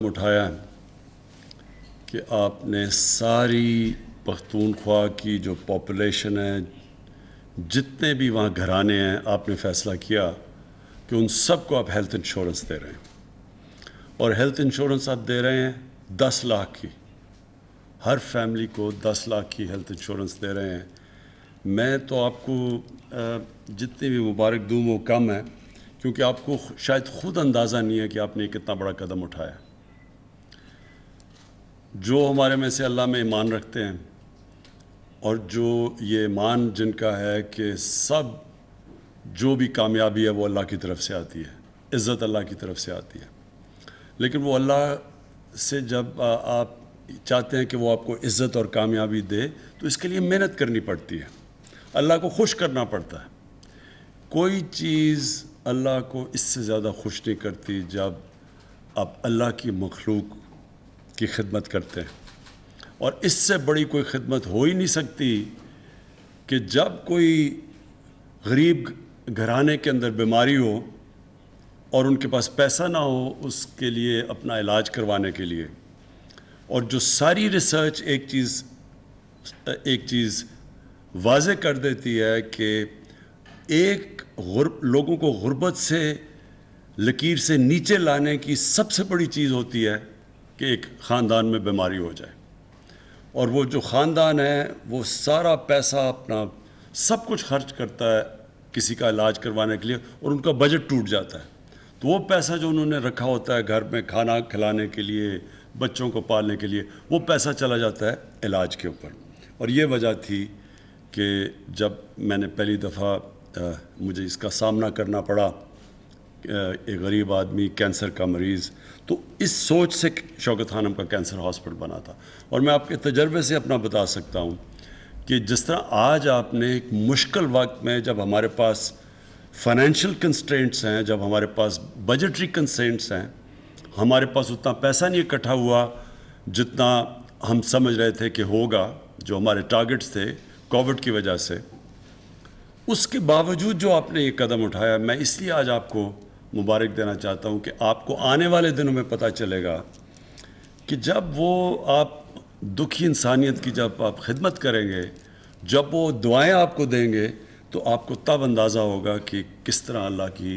اٹھایا کہ آپ نے ساری پختونخوا کی جو پاپولیشن ہے، جتنے بھی وہاں گھرانے ہیں، آپ نے فیصلہ کیا کہ ان سب کو آپ ہیلتھ انشورنس دے رہے ہیں، اور ہیلتھ انشورنس آپ دے رہے ہیں 10 لاکھ کی، ہر فیملی کو 10 لاکھ کی ہیلتھ انشورنس دے رہے ہیں۔ میں تو آپ کو جتنی بھی مبارک دوں وہ کم ہے، کیونکہ آپ کو شاید خود اندازہ نہیں ہے کہ آپ نے کتنا بڑا قدم اٹھایا۔ جو ہمارے میں سے اللہ میں ایمان رکھتے ہیں، اور جو یہ ایمان جن کا ہے کہ سب جو بھی کامیابی ہے وہ اللہ کی طرف سے آتی ہے، عزت اللہ کی طرف سے آتی ہے، لیکن وہ اللہ سے جب آپ چاہتے ہیں کہ وہ آپ کو عزت اور کامیابی دے تو اس کے لیے محنت کرنی پڑتی ہے، اللہ کو خوش کرنا پڑتا ہے۔ کوئی چیز اللہ کو اس سے زیادہ خوش نہیں کرتی جب آپ اللہ کی مخلوق کی خدمت کرتے ہیں، اور اس سے بڑی کوئی خدمت ہو ہی نہیں سکتی کہ جب کوئی غریب گھرانے کے اندر بیماری ہو اور ان کے پاس پیسہ نہ ہو اس کے لیے اپنا علاج کروانے کے لیے، اور جو ساری ریسرچ ایک چیز واضح کر دیتی ہے کہ لوگوں کو غربت سے لکیر سے نیچے لانے کی سب سے بڑی چیز ہوتی ہے کہ ایک خاندان میں بیماری ہو جائے، اور وہ جو خاندان ہے وہ سارا پیسہ اپنا سب کچھ خرچ کرتا ہے کسی کا علاج کروانے کے لیے، اور ان کا بجٹ ٹوٹ جاتا ہے، تو وہ پیسہ جو انہوں نے رکھا ہوتا ہے گھر میں کھانا کھلانے کے لیے، بچوں کو پالنے کے لیے، وہ پیسہ چلا جاتا ہے علاج کے اوپر۔ اور یہ وجہ تھی کہ جب میں نے پہلی دفعہ مجھے اس کا سامنا کرنا پڑا، ایک غریب آدمی کینسر کا مریض، تو اس سوچ سے شوکت خانم کا کینسر ہاسپٹل بنا تھا۔ اور میں آپ کے تجربے سے اپنا بتا سکتا ہوں کہ جس طرح آج آپ نے ایک مشکل وقت میں، جب ہمارے پاس فائنینشیل کنسٹرینٹس ہیں، جب ہمارے پاس بجٹری کنسٹرینٹس ہیں، ہمارے پاس اتنا پیسہ نہیں اکٹھا ہوا جتنا ہم سمجھ رہے تھے کہ ہوگا، جو ہمارے ٹارگٹس تھے کووڈ کی وجہ سے، اس کے باوجود جو آپ نے یہ قدم اٹھایا، میں اس لیے آج آپ کو مبارک دینا چاہتا ہوں کہ آپ کو آنے والے دنوں میں پتہ چلے گا کہ جب وہ آپ دکھی انسانیت کی جب آپ خدمت کریں گے، جب وہ دعائیں آپ کو دیں گے، تو آپ کو تب اندازہ ہوگا کہ کس طرح اللہ کی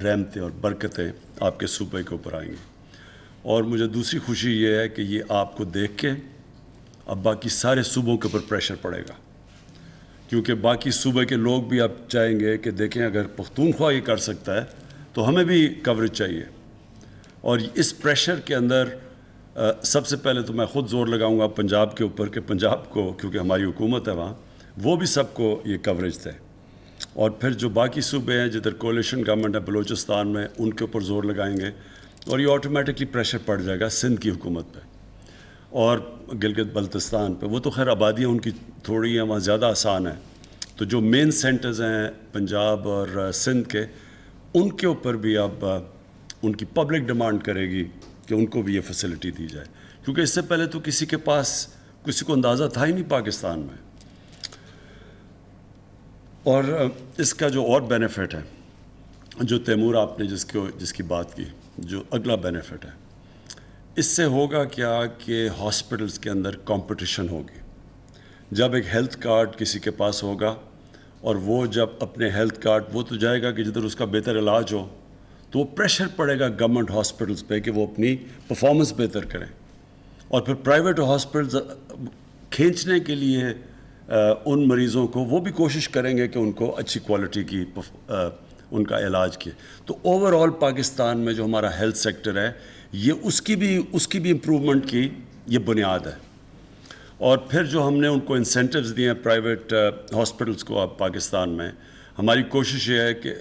رحمتیں اور برکتیں آپ کے صوبے کے اوپر آئیں گی۔ اور مجھے دوسری خوشی یہ ہے کہ یہ آپ کو دیکھ کے اب باقی سارے صوبوں کے اوپر پریشر پڑے گا، کیونکہ باقی صوبے کے لوگ بھی اب چاہیں گے کہ دیکھیں اگر پختونخوا یہ کر سکتا ہے تو ہمیں بھی کوریج چاہیے۔ اور اس پریشر کے اندر سب سے پہلے تو میں خود زور لگاؤں گا پنجاب کے اوپر کہ پنجاب کو، کیونکہ ہماری حکومت ہے وہاں، وہ بھی سب کو یہ کوریج دے، اور پھر جو باقی صوبے ہیں جدھر کولیشن گورنمنٹ ہے بلوچستان میں، ان کے اوپر زور لگائیں گے، اور یہ آٹومیٹکلی پریشر پڑ جائے گا سندھ کی حکومت پہ اور گلگت بلتستان پہ۔ وہ تو خیر آبادیاں ان کی تھوڑی ہیں، وہاں زیادہ آسان ہے، تو جو مین سینٹرز ہیں پنجاب اور سندھ کے، ان کے اوپر بھی اب ان کی پبلک ڈیمانڈ کرے گی کہ ان کو بھی یہ فیسلٹی دی جائے، کیونکہ اس سے پہلے تو کسی کے پاس کسی کو اندازہ تھا ہی نہیں پاکستان میں۔ اور اس کا جو اور بینیفٹ ہے، جو تیمور آپ نے جس کی بات کی، جو اگلا بینیفٹ ہے، اس سے ہوگا کیا کہ ہاسپٹلس کے اندر کمپٹیشن ہوگی۔ جب ایک ہیلتھ کارڈ کسی کے پاس ہوگا، اور وہ جب اپنے ہیلتھ کارڈ، وہ تو جائے گا کہ جدھر اس کا بہتر علاج ہو، تو وہ پریشر پڑے گا گورنمنٹ ہاسپٹلس پہ کہ وہ اپنی پرفارمنس بہتر کریں، اور پھر پرائیویٹ ہاسپٹلز کھینچنے کے لیے ان مریضوں کو وہ بھی کوشش کریں گے کہ ان کو اچھی کوالٹی کی ان کا علاج کیے۔ تو اوور آل پاکستان میں جو ہمارا ہیلتھ سیکٹر ہے، یہ اس کی بھی امپرومنٹ کی یہ بنیاد ہے۔ اور پھر جو ہم نے ان کو انسینٹیوز دیے ہیں پرائیویٹ ہاسپٹلس کو، اب پاکستان میں ہماری کوشش یہ ہے کہ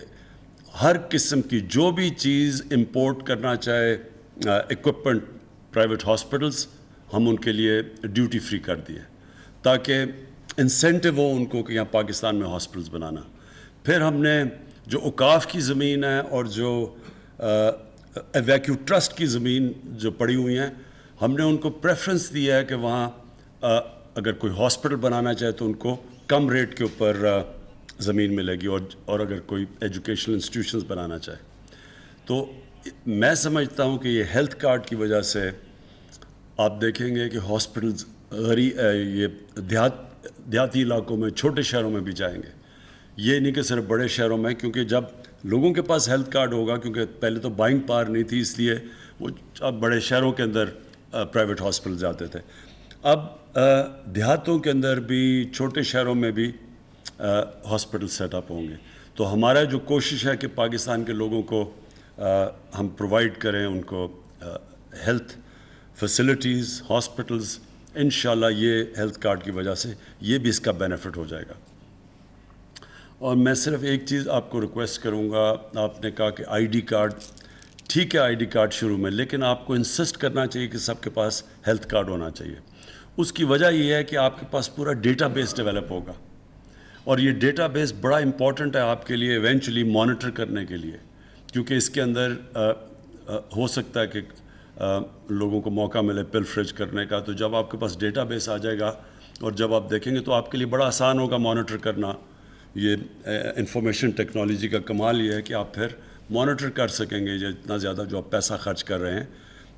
ہر قسم کی جو بھی چیز امپورٹ کرنا چاہے اکوپمنٹ پرائیویٹ ہاسپٹلس، ہم ان کے لیے ڈیوٹی فری کر دیے تاکہ انسینٹیو ہو ان کو کہ یہاں پاکستان میں ہاسپٹلس بنانا۔ پھر ہم نے جو اوقاف کی زمین ہے اور جو ایویکیو ٹرسٹ کی زمین جو پڑی ہوئی ہیں، ہم نے ان کو پریفرنس دیا ہے کہ وہاں اگر کوئی ہاسپٹل بنانا چاہے تو ان کو کم ریٹ کے اوپر زمین ملے گی، اور اگر کوئی ایجوکیشنل انسٹیٹیوشنز بنانا چاہے تو میں سمجھتا ہوں کہ یہ ہیلتھ کارڈ کی وجہ سے آپ دیکھیں گے کہ ہاسپٹلز یہ دیہاتی علاقوں میں چھوٹے شہروں میں بھی جائیں گے. یہ نہیں کہ صرف بڑے شہروں میں, کیونکہ جب لوگوں کے پاس ہیلتھ کارڈ ہوگا, کیونکہ پہلے تو بائنگ پاور نہیں تھی, اس لیے وہ اب بڑے شہروں کے اندر پرائیویٹ ہاسپٹل جاتے تھے. اب دیہاتوں کے اندر بھی, چھوٹے شہروں میں بھی ہاسپٹل سیٹ اپ ہوں گے. تو ہمارا جو کوشش ہے کہ پاکستان کے لوگوں کو ہم پرووائڈ کریں ان کو ہیلتھ فیسلٹیز, ہاسپٹلز. انشاءاللہ یہ ہیلتھ کارڈ کی وجہ سے یہ بھی اس کا بینیفٹ ہو جائے گا. اور میں صرف ایک چیز آپ کو ریکویسٹ کروں گا, آپ نے کہا کہ آئی ڈی کارڈ, ٹھیک ہے آئی ڈی کارڈ شروع میں, لیکن آپ کو انسسٹ کرنا چاہیے کہ سب کے پاس ہیلتھ کارڈ ہونا چاہیے. اس کی وجہ یہ ہے کہ آپ کے پاس پورا ڈیٹا بیس ڈیولپ ہوگا, اور یہ ڈیٹا بیس بڑا امپورٹنٹ ہے آپ کے لیے ایونچولی مانیٹر کرنے کے لیے, کیونکہ اس کے اندر ہو سکتا ہے کہ لوگوں کو موقع ملے پلفریج کرنے کا. تو جب آپ کے پاس ڈیٹا بیس آ جائے گا اور جب آپ دیکھیں گے تو آپ کے لیے بڑا آسان ہوگا مانیٹر کرنا. یہ انفارمیشن ٹیکنالوجی کا کمال یہ ہے کہ آپ پھر مانیٹر کر سکیں گے, اتنا زیادہ جو آپ پیسہ خرچ کر رہے ہیں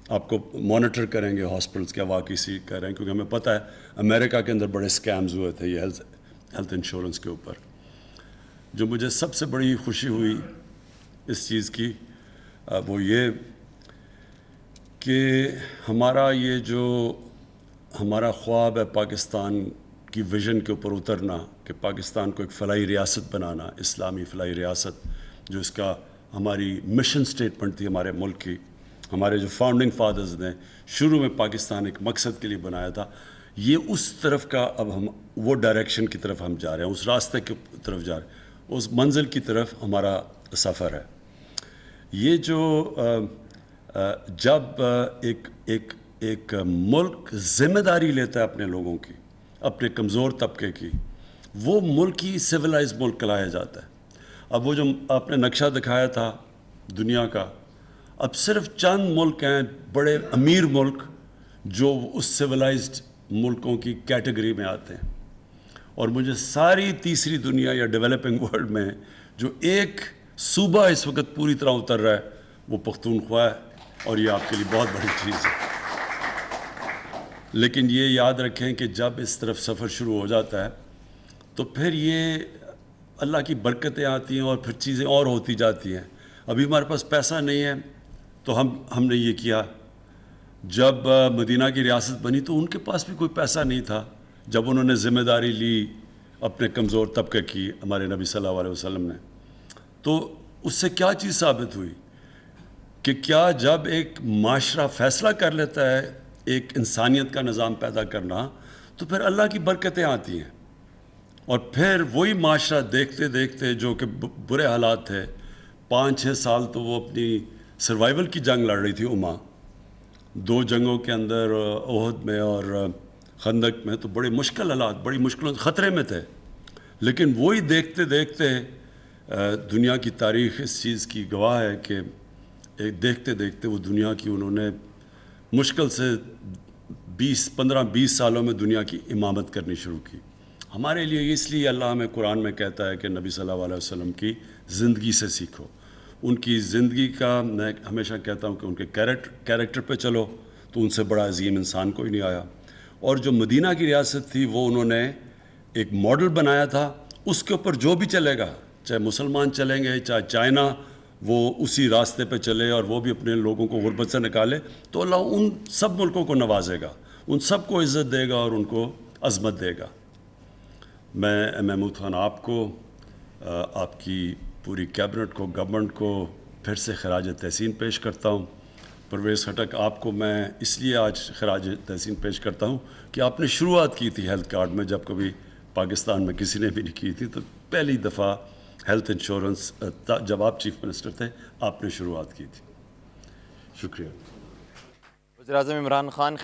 آپ کو مانیٹر کریں گے ہاسپٹلس کیا واقعی سی کر رہے ہیں. کیونکہ ہمیں پتہ ہے امریکہ کے اندر بڑے اسکیمز ہوئے تھے یہ ہیلتھ انشورنس کے اوپر. جو مجھے سب سے بڑی خوشی ہوئی اس چیز کی وہ یہ کہ ہمارا یہ جو ہمارا خواب ہے پاکستان کی ویژن کے اوپر اترنا, کہ پاکستان کو ایک فلاحی ریاست بنانا, اسلامی فلاحی ریاست, جو اس کا ہماری مشن سٹیٹمنٹ تھی ہمارے ملک کی. ہمارے جو فاؤنڈنگ فادرز نے شروع میں پاکستان ایک مقصد کے لیے بنایا تھا, یہ اس طرف کا اب ہم وہ ڈائریکشن کی طرف ہم جا رہے ہیں, اس راستے کی طرف جا رہے ہیں, اس منزل کی طرف ہمارا سفر ہے. یہ جو جب ایک ملک ذمہ داری لیتا ہے اپنے لوگوں کی, اپنے کمزور طبقے کی, وہ ملک ہی سویلائز ملک کہلایا جاتا ہے. اب وہ جو آپ نے نقشہ دکھایا تھا دنیا کا, اب صرف چند ملک ہیں بڑے امیر ملک جو اس سویلائزڈ ملکوں کی کیٹیگری میں آتے ہیں. اور مجھے ساری تیسری دنیا یا ڈیولپنگ ورلڈ میں جو ایک صوبہ اس وقت پوری طرح اتر رہا ہے وہ پختونخوا ہے, اور یہ آپ کے لیے بہت بڑی چیز ہے. لیکن یہ یاد رکھیں کہ جب اس طرف سفر شروع ہو جاتا ہے تو پھر یہ اللہ کی برکتیں آتی ہیں اور پھر چیزیں اور ہوتی جاتی ہیں. ابھی ہمارے پاس پیسہ نہیں ہے تو ہم نے یہ کیا. جب مدینہ کی ریاست بنی تو ان کے پاس بھی کوئی پیسہ نہیں تھا. جب انہوں نے ذمہ داری لی اپنے کمزور طبقے کی, ہمارے نبی صلی اللہ علیہ وسلم نے, تو اس سے کیا چیز ثابت ہوئی کہ کیا جب ایک معاشرہ فیصلہ کر لیتا ہے ایک انسانیت کا نظام پیدا کرنا, تو پھر اللہ کی برکتیں آتی ہیں. اور پھر وہی معاشرہ دیکھتے دیکھتے جو کہ برے حالات تھے, 5-6 سال تو وہ اپنی سروائیول کی جنگ لڑ رہی تھی امہ, 2 جنگوں کے اندر احد میں اور خندق میں, تو بڑے مشکل حالات, بڑی مشکلوں خطرے میں تھے. لیکن وہی دیکھتے دیکھتے دنیا کی تاریخ اس چیز کی گواہ ہے کہ دیکھتے دیکھتے وہ دنیا کی انہوں نے مشکل سے 15-20 سالوں میں دنیا کی امامت کرنی شروع کی. ہمارے لیے اس لیے اللہ ہمیں قرآن میں کہتا ہے کہ نبی صلی اللہ علیہ وسلم کی زندگی سے سیکھو. ان کی زندگی کا میں ہمیشہ کہتا ہوں کہ ان کے کیریکٹر پہ چلو, تو ان سے بڑا عظیم انسان کوئی نہیں آیا. اور جو مدینہ کی ریاست تھی وہ انہوں نے ایک ماڈل بنایا تھا, اس کے اوپر جو بھی چلے گا, چاہے مسلمان چلیں گے چاہے چائنا, وہ اسی راستے پہ چلے اور وہ بھی اپنے لوگوں کو غربت سے نکالے, تو اللہ ان سب ملکوں کو نوازے گا, ان سب کو عزت دے گا اور ان کو عظمت دے گا. میں محمود خان آپ کو, آپ کی پوری کیبنٹ کو, گورنمنٹ کو پھر سے خراج تحسین پیش کرتا ہوں. پرویز خٹک آپ کو میں اس لیے آج خراج تحسین پیش کرتا ہوں کہ آپ نے شروعات کی تھی ہیلتھ کارڈ میں, جب کبھی پاکستان میں کسی نے بھی نہیں کی تھی. تو پہلی دفعہ ہیلتھ انشورنس جب آپ چیف منسٹر تھے آپ نے شروعات کی تھی. شکریہ. وزیر اعظم عمران خان